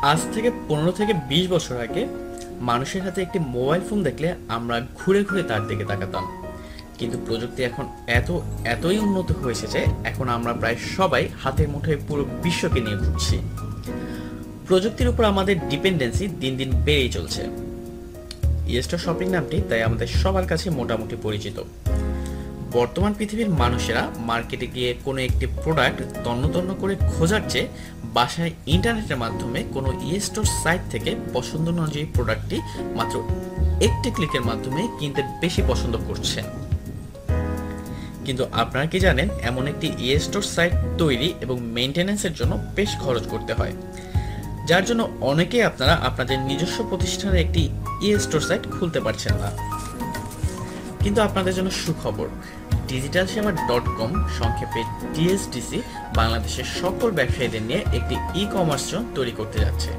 আজ থেকে 15 থেকে 20 বছর আগে মানুষের হাতে একটি মোবাইল ফোন দেখলে আমরা ঘুরে ঘুরে তার দিকে তাকাতাম। কিন্তু প্রযুক্তি এখন এতই উন্নত হয়েছে যে এখন আমরা প্রায় সবাই হাতের মুঠোয় পুরো বিশ্বকে নিয়ে ঘুরছি। প্রযুক্তির উপর আমাদের ডিপেন্ডেন্সি দিন দিন বেড়েই চলছে। ইস্টার শপিং নামটি তাই আমাদের সবার কাছে মোটামুটি পরিচিত। বর্তমান পৃথিবীর মানুষেরা মার্কেটে গিয়ে কোনো একটি প্রোডাক্ট তন্ন তন্ন করে খোঁজার চেয়ে বাসায় ইন্টারনেটের মাধ্যমে কোনো স্টোর সাইট থেকে পছন্দ অনুযায়ী প্রোডাক্টটি মাত্র একটি ক্লিকের মাধ্যমে কিনতে বেশি পছন্দ করছেন। কিন্তু আপনারা কি জানেন, এমন একটি স্টোর সাইট তৈরি এবং মেইনটেনেন্সের জন্য বেশ খরচ করতে হয়, যার জন্য অনেকেই আপনারা আপনাদের নিজস্ব প্রতিষ্ঠানের একটি স্টোর সাইট খুলতে পারছেন না। কিন্তু আপনাদের জন্য সুখবর, digitalseva.com সংক্ষেপে ডিএসডিসি বাংলাদেশের সকল ব্যবসায়ীদের নিয়ে একটি ই-কমার্স জোন তৈরি করতে যাচ্ছে।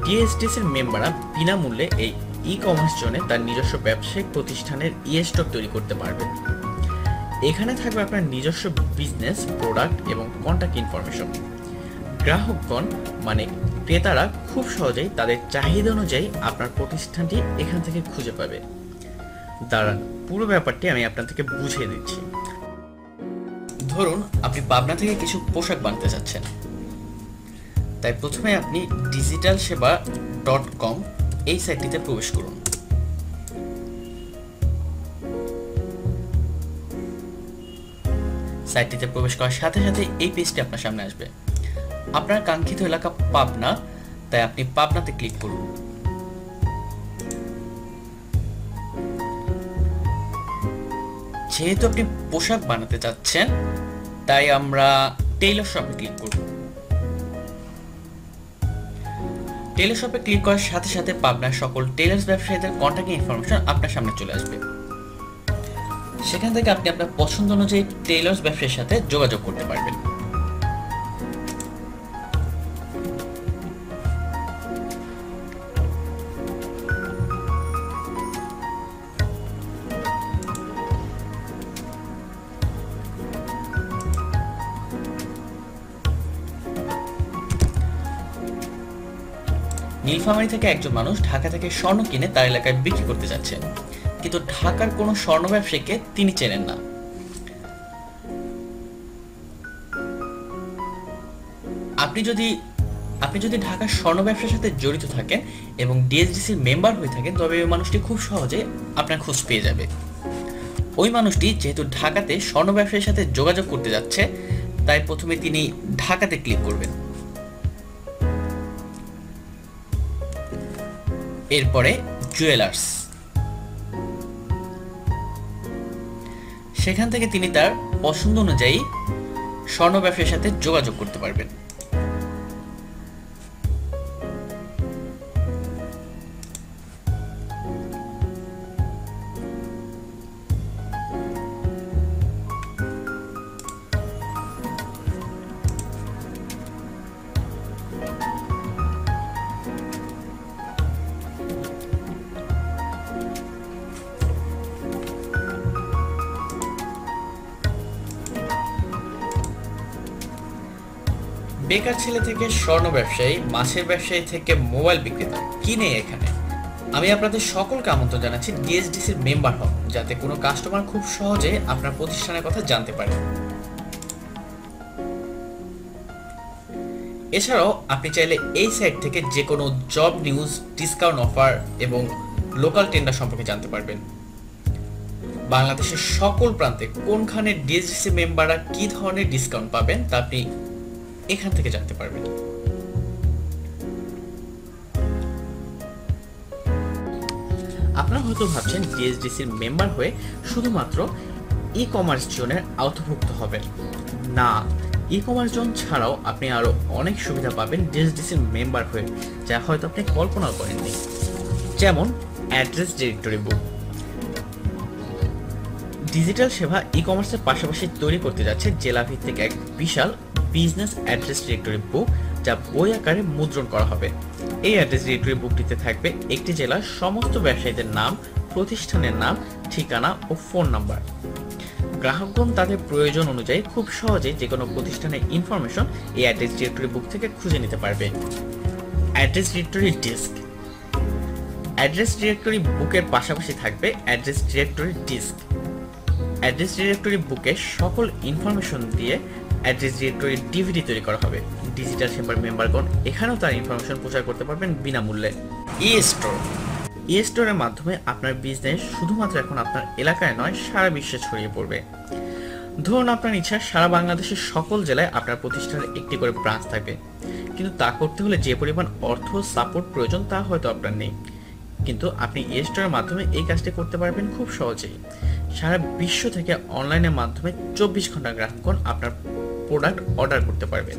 ডিএসডিসির মেম্বাররা বিনামূল্যে এই ই-কমার্স জোনে তার নিজস্ব ব্যবসায়িক প্রতিষ্ঠানের স্টোর তৈরি করতে পারবেন। এখানে থাকবে আপনার নিজস্ব বিজনেস, প্রোডাক্ট এবং কন্ট্যাক্ট ইনফরমেশন। গ্রাহকগণ মানে ক্রেতারা খুব সহজেই তাদের চাহিদা অনুযায়ী আপনার প্রতিষ্ঠানটি এখান থেকে খুঁজে পাবে। দাঁড়ান, পুরো ব্যাপারটি আমি আপনাদেরকে বুঝিয়ে দিচ্ছি। ধরুন আপনি পাবনা থেকে কিছু পোশাক বানাতে চাচ্ছেন, তাই প্রথমে আপনি digitalseva.com এই সাইটটিতে প্রবেশ করুন। সাইটটিতে প্রবেশ করার সাথে সাথে এই পেজটি আপনার সামনে আসবে। আপনার কাঙ্ক্ষিত এলাকা পাবনা, তাই আপনি পাবনাতে ক্লিক করুন। যেহেতু আপনি পোশাক বানাতে চাচ্ছেন, তাই আমরা টেইলর শপে ক্লিক করব। টেইলর শপে ক্লিক করার সাথে সাথে পাবনার সকল টেইলার্স ব্যবসায়ীদের কন্ট্যাক্ট ইনফরমেশন আপনার সামনে চলে আসবে। সেখান থেকে আপনি আপনার পছন্দ অনুযায়ী টেইলার্স ব্যবসায়ীর সাথে যোগাযোগ করতে পারবেন। নীলফামারী থেকে একজন মানুষ ঢাকা থেকে স্বর্ণ কিনে তার এলাকায় বিক্রি করতে যাচ্ছেন, কিন্তু ঢাকার কোনো স্বর্ণ ব্যবসায়ীকে তিনি চেনেন না। আপনি যদি ঢাকার স্বর্ণ ব্যবসার সাথে জড়িত থাকেন এবং ডিএসডিসির মেম্বার হয়ে থাকেন, তবে ওই মানুষটি খুব সহজে আপনার খোঁজ পেয়ে যাবে। ওই মানুষটি যেহেতু ঢাকাতে স্বর্ণ ব্যবসায়ীর সাথে যোগাযোগ করতে যাচ্ছে, তাই প্রথমে তিনি ঢাকাতে ক্লিক করবেন। এরপরে জুয়েলার্স, সেখান থেকে তিনি তার পছন্দ অনুযায়ী স্বর্ণ ব্যবসায়ীর সাথে যোগাযোগ করতে পারবেন। বেকার ছেলে থেকে স্বর্ণ ব্যবসায়ী, মাছের ব্যবসায়ী থেকে মোবাইল বিক্রেতা, কি নেই এখানে। আমি আপনাদের সকলকে আমন্ত্রণ জানাচ্ছি ডিএসডিসির মেম্বার হন, যাতে কোনো কাস্টমার খুব সহজে আপনার প্রতিষ্ঠানের কথা জানতে পারে। এছাড়াও আপনি চাইলে এই সাইট থেকে যে কোনো জব নিউজ, ডিসকাউন্ট অফার এবং লোকাল টেন্ডার সম্পর্কে জানতে পারবেন। বাংলাদেশের সকল প্রান্তে কোনখানে ডিএসডিসি মেম্বাররা কি ধরনের ডিসকাউন্ট পাবেন তা আপনি এখান থেকে জানতে পারবেন। আপনারা হয়তো ভাবছেন ডিএসডিসির মেম্বার হয়ে শুধুমাত্র ই কমার্স জোনের আওতাভুক্ত হবেন। না, ই কমার্স জোন ছাড়াও আপনি আরো অনেক সুবিধা পাবেন ডিএসডিসির মেম্বার হয়ে, যা হয়তো আপনি কল্পনাও করেননি। যেমন অ্যাড্রেস ডিরেক্টরি বুক। ডিজিটাল সেবা ই কমার্সের পাশাপাশি তৈরি করতে যাচ্ছে জেলাভিত্তিক এক বিশাল বিজনেস অ্যাড্রেস ডিরেক্টরি বুক, যা বই আকারে মুদ্রণ করা হবে। এই অ্যাড্রেস ডিরেক্টরি বুকটিতে থাকবে একটি জেলার সমস্ত ব্যবসায়ীদের নাম, প্রতিষ্ঠানের নাম, ঠিকানা ও ফোন নাম্বার। গ্রাহকগণ তাদের প্রয়োজন অনুযায়ী খুব সহজে যে কোনো প্রতিষ্ঠানের ইনফরমেশন এই অ্যাড্রেস ডিরেক্টরি বুক থেকে খুঁজে নিতে পারবে। Address directory disk. Address directory বুকের পাশাপাশি থাকবে address directory disk. Address directory বুকে সকল ইনফরমেশন দিয়ে অ্যাড্রেস ডিরেক্টরি ডিভিডি তৈরি করা হবে। ডিজিটাল চেম্বার মেম্বারগণ এখানেও তার ইনফরমেশন প্রচার করতে পারবেন বিনামূল্যে। ই স্টোর। ই স্টোরের মাধ্যমে আপনার বিজনেস শুধুমাত্র এখন আপনার এলাকায় নয়, সারা বিশ্বে ছড়িয়ে পড়বে। ধরুন আপনার ইচ্ছা সারা বাংলাদেশের সকল জেলায় আপনার প্রতিষ্ঠানের একটি করে ব্রাঞ্চ থাকবে, কিন্তু তা করতে হলে যে পরিমাণ অর্থ সাপোর্ট প্রয়োজন তা হয়তো আপনার নেই। কিন্তু আপনি ই স্টোরের মাধ্যমে এই কাজটি করতে পারবেন খুব সহজেই। সারা বিশ্ব থেকে অনলাইনের মাধ্যমে 24 ঘন্টা গ্রাহকগণ আপনার প্রোডাক্ট অর্ডার করতে পারবেন।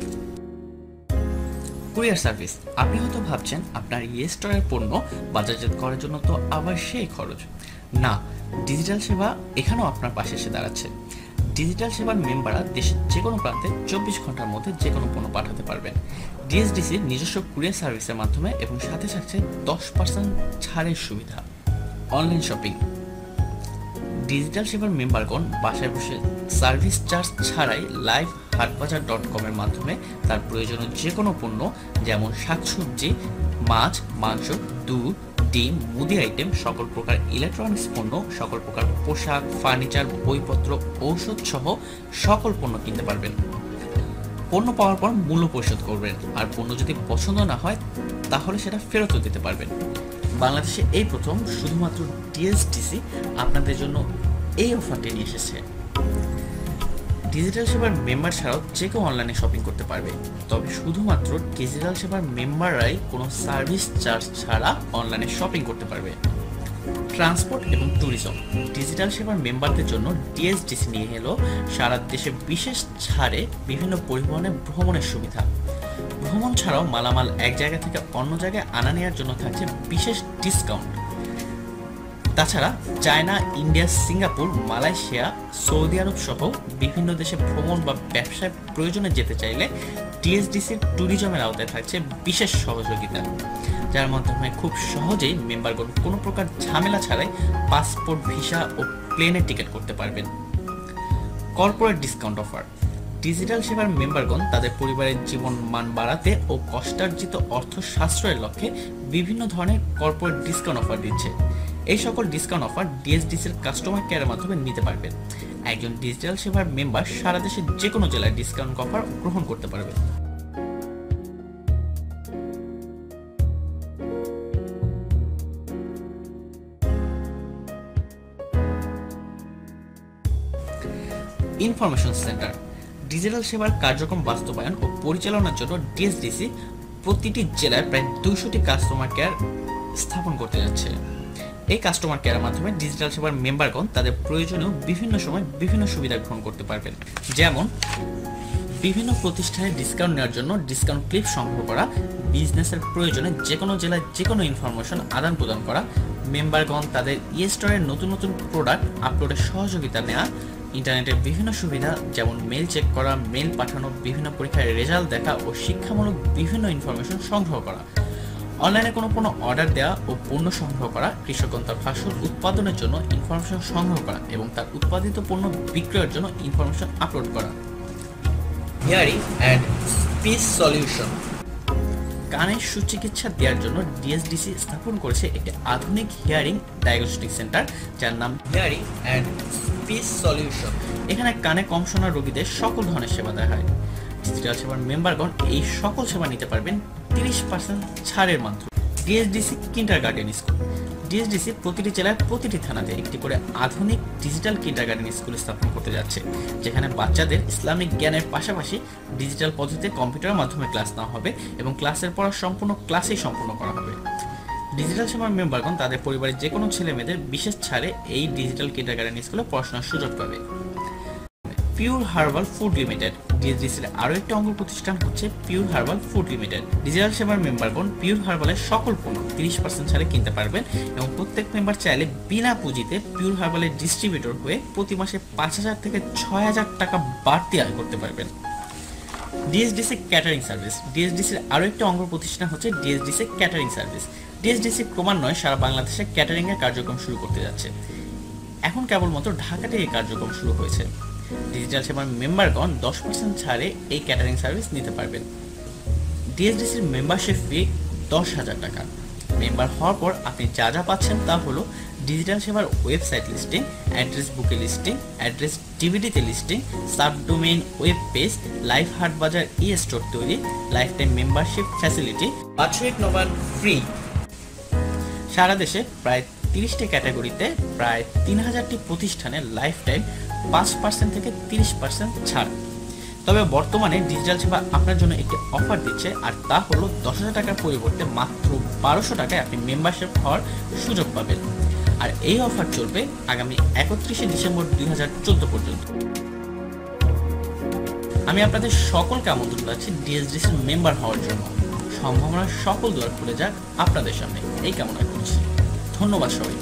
Courier service. আপনি হয়তো ভাবছেন আপনার ই স্টোরের পণ্য বাজারজাত করার জন্য তো আবার সেই খরচ। না, ডিজিটাল সেবা এখানেও আপনার পাশে এসে দাঁড়াচ্ছে। ডিজিটাল সেবার মেম্বাররা দেশের যে কোনো প্রান্তে 24 ঘন্টার মধ্যে যে কোনো পণ্য পাঠাতে পারবেন ডিএসডিসির নিজস্ব কুরিয়ার সার্ভিসের মাধ্যমে, এবং সাথে সাথে 10% ছাড়ের সুবিধা। Online shopping. ডিজিটাল সেবার মেম্বারগণ বাসায় বসে সার্ভিস চার্জ ছাড়াই লাইভ হাটবাজার.com এর মাধ্যমে তার প্রয়োজনীয় যে কোনো পণ্য, যেমন শাকসবজি, মাছ, মাংস, দুধ, ডিম, মুদি আইটেম, সকল প্রকার ইলেকট্রনিক্স পণ্য, সকল প্রকার পোশাক, ফার্নিচার, বইপত্র, ঔষধ সহ সকল পণ্য কিনতে পারবেন। পণ্য পাওয়ার পর মূল্য পরিশোধ করবেন, আর পণ্য যদি পছন্দ না হয় তাহলে সেটা ফেরতও দিতে পারবেন। বাংলাদেশে এই প্রথম শুধুমাত্র ডিএসডিসি আপনাদের জন্য এই অফারটি নিয়ে এসেছে। ডিজিটাল সেবার মেম্বার ছাড়াও যে কেউ অনলাইনে শপিং করতে পারবে, তবে শুধুমাত্র ডিজিটাল সেবার মেম্বাররাই কোনো সার্ভিস চার্জ ছাড়া অনলাইনে শপিং করতে পারবে। ট্রান্সপোর্ট এবং ট্যুরিজম। ডিজিটাল সেবার মেম্বারদের জন্য ডিএসডিসি নিয়ে এলো সারা দেশে বিশেষ ছাড়ে বিভিন্ন পরিবহনে ভ্রমণের সুবিধা। ভ্রমণ ছাড়াও মালামাল এক জায়গা থেকে অন্য জায়গায় আনা নেওয়ার জন্য থাকছে বিশেষ ডিসকাউন্ট। তাছাড়া China, India, Singapore, Malaysia, Saudi Arab সহ বিভিন্ন দেশে ভ্রমণ বা ব্যবসায় প্রয়োজনে যেতে চাইলে ডিএসডিসির ট্যুরিজমের আওতায় থাকছে বিশেষ সহযোগিতা, যার মাধ্যমে খুব সহজেই মেম্বারগণ কোনো প্রকার ঝামেলা ছাড়াই পাসপোর্ট, ভিসা ও প্লেনের টিকিট করতে পারবেন। Corporate discount offer. ডিজিটাল সেবার মেম্বারগণ তাদের পরিবারের জীবন মান বাড়াতে ও কষ্টার্জিত অর্থ সাশ্রয়ের লক্ষ্যে বিভিন্ন ধরনের কর্পোরেট ডিসকাউন্ট অফার দিচ্ছে। এই সকল ডিসকাউন্ট অফার ডিএসডিসির কাস্টমার কেয়ারের মাধ্যমে নিতে পারবেন। একজন ডিজিটাল সেবার মেম্বার সারা দেশের যে কোনো জেলায় ডিসকাউন্ট অফার গ্রহণ করতে পারবে। Information centre. ডিজিটাল সেবার কার্যক্রম বাস্তবায়ন ও পরিচালনার জন্য ডিএসডিসি প্রতিটি জেলায় প্রায় 200টি কাস্টমার কেয়ার স্থাপন করতে যাচ্ছে। এই কাস্টমার কেয়ারের মাধ্যমে ডিজিটাল সেবার মেম্বারগণ তাদের প্রয়োজনীয় বিভিন্ন সময় বিভিন্ন সুবিধা গ্রহণ করতে পারবেন, যেমন বিভিন্ন প্রতিষ্ঠানে ডিসকাউন্ট নেওয়ার জন্য ডিসকাউন্ট ক্লিপ সংগ্রহ করা, বিজনেসের প্রয়োজনে যে কোনো জেলায় যে কোনো ইনফরমেশন আদান প্রদান করা, মেম্বারগণ তাদের ই স্টোরের নতুন নতুন প্রোডাক্ট আপলোডের সহযোগিতা নেওয়া, ইন্টারনেটের বিভিন্ন সুবিধা যেমন মেল চেক করা, মেল পাঠানো, বিভিন্ন পরীক্ষার রেজাল্ট দেখা ও শিক্ষামূলক বিভিন্ন ইনফরমেশন সংগ্রহ করা, অনলাইনে কোনো পণ্য অর্ডার দেওয়া ও পণ্য সংগ্রহ করা, কৃষকগণ তার ফসল উৎপাদনের জন্য ইনফরমেশন সংগ্রহ করা এবং তার উৎপাদিত পণ্য বিক্রয়ের জন্য ইনফরমেশন আপলোড করা। Hearing and speech solution. কানের সুচিকিৎসা দেওয়ার জন্য ডিএসডিসি স্থাপন করেছে একটি আধুনিক হিয়ারিং ডায়াগনস্টিক সেন্টার, যার নাম হিয়ারিং অ্যান্ড স্পিচ সলিউশন। এখানে কানে কম শোনা রোগীদের সকল ধরনের সেবা দেওয়া হয়। ডিজিটাল সেবার মেম্বারগণ এই সকল সেবা নিতে পারবেন 30% ছাড়ের মাধ্যমে। ডিএসডিসি কিন্ডারগার্টেন স্কুল। ডিএসডিসি প্রতিটি জেলায় প্রতিটি থানাতে একটি করে আধুনিক ডিজিটাল কিন্ডারগার্টেন স্কুল স্থাপন করতে যাচ্ছে, যেখানে বাচ্চাদের ইসলামিক জ্ঞানের পাশাপাশি ডিজিটাল পদ্ধতিতে কম্পিউটারের মাধ্যমে ক্লাস নেওয়া হবে এবং ক্লাসের পড়া সম্পূর্ণ ক্লাসেই সম্পূর্ণ করা হবে। ডিজিটাল সেবার মেম্বারগণ তাদের পরিবারের যে কোনো ছেলে মেয়েদের বিশেষ ছাড়ে এই ডিজিটাল কিন্ডারগার্টেন স্কুলে পড়াশোনার সুযোগ পাবে। Pure herbal food limited. ডিএসডিসির আরও একটি অঙ্গ প্রতিষ্ঠান হচ্ছে pure herbal food limited. Digital সেবার মেম্বারগণ পিওর হার্বালের সকল পণ্য 30% ছাড়ে কিনতে পারবেন এবং প্রত্যেক মেম্বার চাইলে বিনা পুঁজিতে পিওর হার্বালের ডিস্ট্রিবিউটর হয়ে প্রতি মাসে 5,000 থেকে 6,000 টাকা বাড়তি আয় করতে পারবেন। ডিএসডিসি ক্যাটারিং সার্ভিস। ডিএসডিসির আরও একটি অঙ্গ প্রতিষ্ঠান হচ্ছে ডিএসডিসি ক্যাটারিং সার্ভিস। ডিএসডিসি ক্রমান্বয়ে সারা বাংলাদেশে ক্যাটারিংয়ের কার্যক্রম শুরু করতে যাচ্ছে। এখন কেবলমাত্র ঢাকাতে এই কার্যক্রম শুরু হয়েছে। ডিজিটাল সেবার মেম্বারগণ 10% ছাড়ে এই ক্যাটারিং সার্ভিস নিতে পারবেন। ডিএসডিসির মেম্বারশিপ ফি 10,000 টাকা। মেম্বার হওয়ার পর আপনি যা যা পাচ্ছেন তা হলো ডিজিটাল সেবার ওয়েবসাইট লিস্টিং, অ্যাড্রেস বুকে লিস্টিং, অ্যাড্রেস ডিভিডিতে listing, subdomain web page, live হাট বাজার ই স্টোর তৈরি, লাইফ টাইম মেম্বারশিপ ফ্যাসিলিটি, বাৎসরিক নবায়ন ফ্রি। সারা দেশে প্রায় 30টি ক্যাটাগরিতে প্রায় 3,000টি প্রতিষ্ঠানে লাইফ টাইম 5% থেকে 30% ছাড়। তবে বর্তমানে ডিজিটাল সেবা আপনার জন্য একটি অফার দিচ্ছে, আর তা হলো 10,000 টাকার পরিবর্তে মাত্র 1200 টাকায় আপনি মেম্বারশিপ হওয়ার সুযোগ পাবেন। আর এই অফার চলবে আগামী 31শে ডিসেম্বর 2014 পর্যন্ত। আমি আপনাদের সকলকে আমন্ত্রণ জানাচ্ছি ডিএসডিসির মেম্বার হওয়ার জন্য। সম্ভাবনার সকল দুয়ার খুলে যাক আপনাদের সামনে, এই কামনা করছি। ধন্যবাদ সবাই।